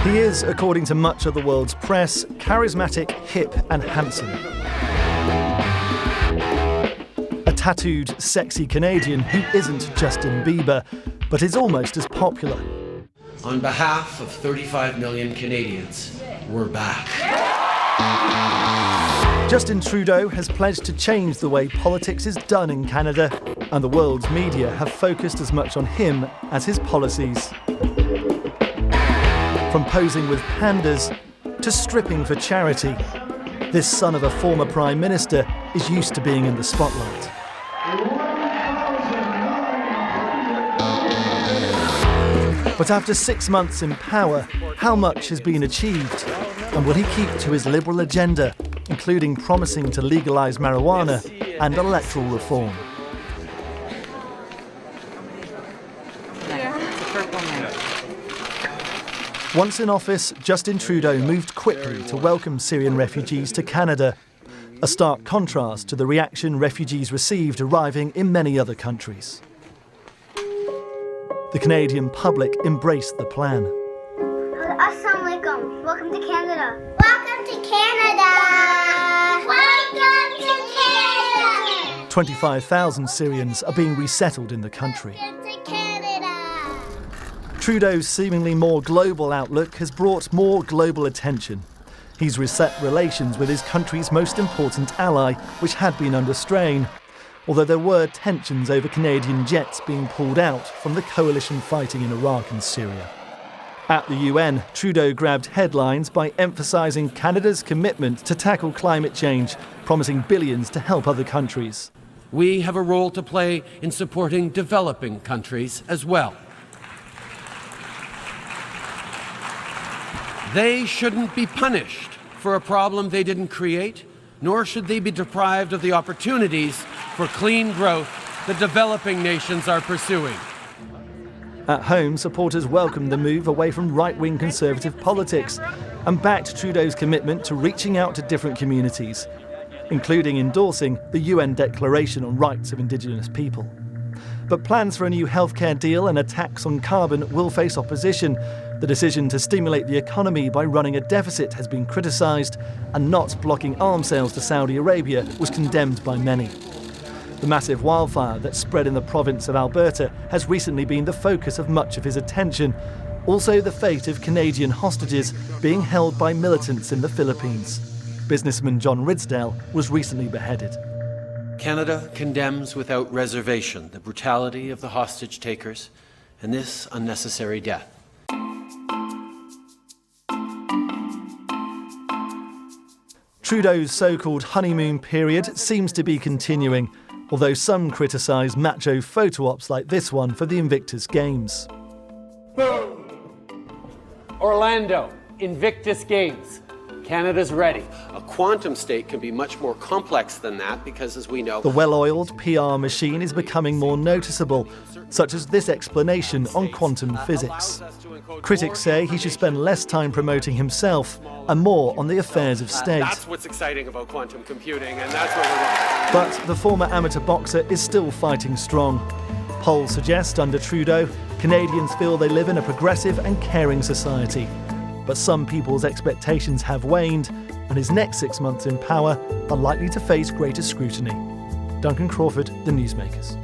He is, according to much of the world's press, charismatic, hip and handsome. A tattooed, sexy Canadian who isn't Justin Bieber, but is almost as popular. On behalf of 35 million Canadians, we're back. Justin Trudeau has pledged to change the way politics is done in Canada, and the world's media have focused as much on him as his policies. From posing with pandas to stripping for charity, this son of a former Prime Minister is used to being in the spotlight. But after 6 months in power, how much has been achieved? And will he keep to his Liberal agenda, including promising to legalise marijuana and electoral reform? Once in office, Justin Trudeau moved quickly to welcome Syrian refugees to Canada, a stark contrast to the reaction refugees received arriving in many other countries. The Canadian public embraced the plan. Assalamu alaikum. Welcome to Canada. Welcome to Canada. Welcome to Canada. 25,000 Syrians are being resettled in the country. Welcome to Canada. Trudeau's seemingly more global outlook has brought more global attention. He's reset relations with his country's most important ally, which had been under strain, although there were tensions over Canadian jets being pulled out from the coalition fighting in Iraq and Syria. At the UN, Trudeau grabbed headlines by emphasising Canada's commitment to tackle climate change, promising billions to help other countries. We have a role to play in supporting developing countries as well. They shouldn't be punished for a problem they didn't create, nor should they be deprived of the opportunities for clean growth the developing nations are pursuing. At home, supporters welcomed the move away from right-wing Conservative politics and backed Trudeau's commitment to reaching out to different communities, including endorsing the UN Declaration on Rights of Indigenous People. But plans for a new healthcare deal and a tax on carbon will face opposition. The decision to stimulate the economy by running a deficit has been criticised, and not blocking arms sales to Saudi Arabia was condemned by many. The massive wildfire that spread in the province of Alberta has recently been the focus of much of his attention. Also the fate of Canadian hostages being held by militants in the Philippines. Businessman John Ridsdale was recently beheaded. Canada condemns without reservation the brutality of the hostage takers and this unnecessary death. Trudeau's so-called honeymoon period seems to be continuing, although some criticise macho photo ops like this one for the Invictus Games. Orlando, Invictus Games. Canada's ready. A quantum state can be much more complex than that because, as we know, The well-oiled PR machine is becoming more noticeable, such as this explanation on quantum physics. Critics say he should spend less time promoting himself and more on the affairs of state. That's what's exciting about quantum computing, and that's what we're doing. But the former amateur boxer is still fighting strong. Polls suggest under Trudeau, Canadians feel they live in a progressive and caring society. But some people's expectations have waned, and his next 6 months in power are likely to face greater scrutiny. Duncan Crawford, The Newsmakers.